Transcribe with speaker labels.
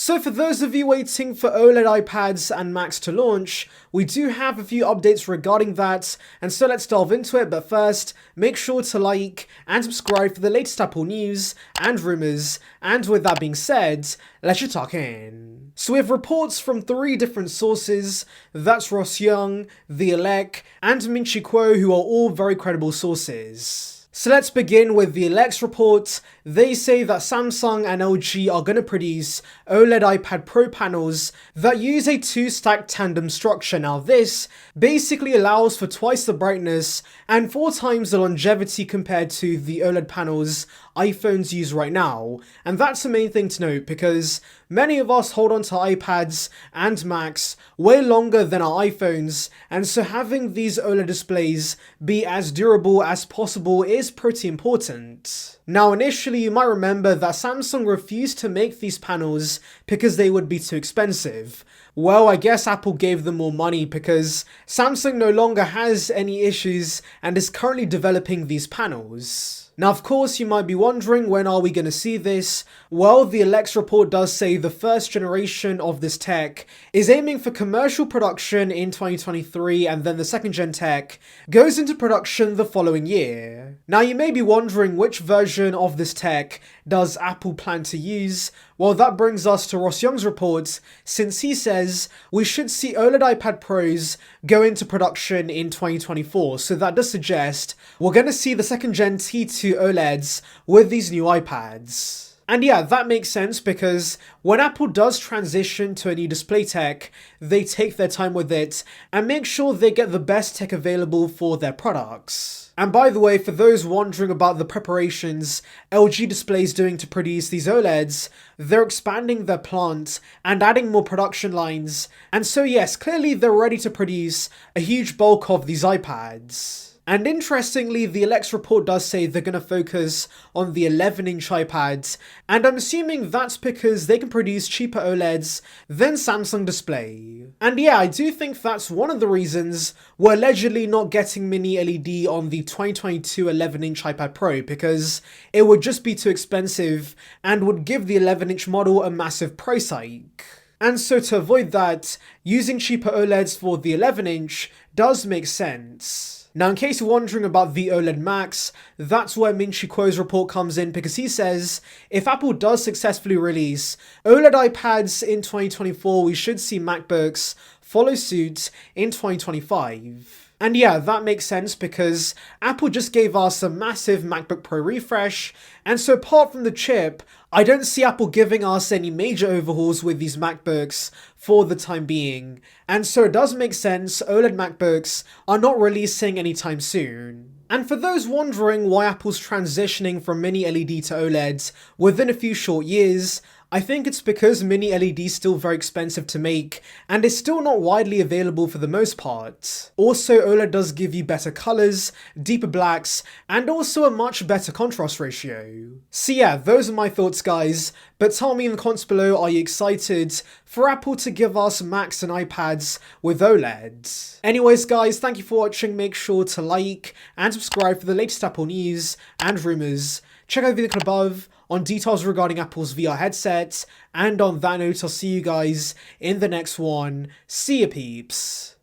Speaker 1: So for those of you waiting for OLED iPads and Macs to launch, we do have a few updates regarding that, and so let's delve into it. But first, make sure to like and subscribe for the latest Apple news and rumours, and with that being said, let's get talking. So we have reports from 3 different sources, that's Ross Young, The Elec, and Ming-Chi Kuo, who are all very credible sources. So let's begin with the Elec's report. They say that Samsung and LG are going to produce OLED iPad Pro panels that use a 2-stack tandem structure. Now this basically allows for twice the brightness and 4 times the longevity compared to the OLED panels iPhones use right now. And that's the main thing to note, because many of us hold on to iPads and Macs way longer than our iPhones, and so having these OLED displays be as durable as possible is pretty important. Now initially you might remember that Samsung refused to make these panels because they would be too expensive. Well, I guess Apple gave them more money because Samsung no longer has any issues and is currently developing these panels. Now of course you might be wondering, when are we going to see this? Well, the Elec's report does say the first generation of this tech is aiming for commercial production in 2023, and then the second gen tech goes into production the following year. Now you may be wondering, which version of this tech does Apple plan to use? Well, that brings us to Ross Young's report, since he says we should see OLED iPad Pros go into production in 2024, so that does suggest we're going to see the second gen T2 OLEDs with these new iPads. And yeah, that makes sense, because when Apple does transition to a new display tech, they take their time with it and make sure they get the best tech available for their products. And by the way, for those wondering about the preparations LG Display is doing to produce these OLEDs, they're expanding their plant and adding more production lines. And so yes, clearly they're ready to produce a huge bulk of these iPads. And interestingly, the Elec's report does say they're going to focus on the 11-inch iPads, and I'm assuming that's because they can produce cheaper OLEDs than Samsung Display. And yeah, I do think that's one of the reasons we're allegedly not getting mini LED on the 2022 11-inch iPad Pro, because it would just be too expensive and would give the 11-inch model a massive price hike. And so to avoid that, using cheaper OLEDs for the 11-inch does make sense. Now in case you're wondering about the OLED Macs, that's where Ming-Chi Kuo's report comes in, because he says if Apple does successfully release OLED iPads in 2024, we should see MacBooks follow suit in 2025. And yeah, that makes sense, because Apple just gave us a massive MacBook Pro refresh, and so apart from the chip, I don't see Apple giving us any major overhauls with these MacBooks for the time being. And so it does make sense OLED MacBooks are not releasing anytime soon. And for those wondering why Apple's transitioning from mini LED to OLEDs within a few short years, I think it's because mini LED is still very expensive to make and is still not widely available for the most part. Also, OLED does give you better colours, deeper blacks, and also a much better contrast ratio. So yeah, those are my thoughts guys, but tell me in the comments below, are you excited for Apple to give us Macs and iPads with OLED? Anyways guys, thank you for watching, make sure to like and subscribe for the latest Apple news and rumours. Check out the video above on details regarding Apple's VR headset, and on that note, I'll see you guys in the next one. See ya peeps!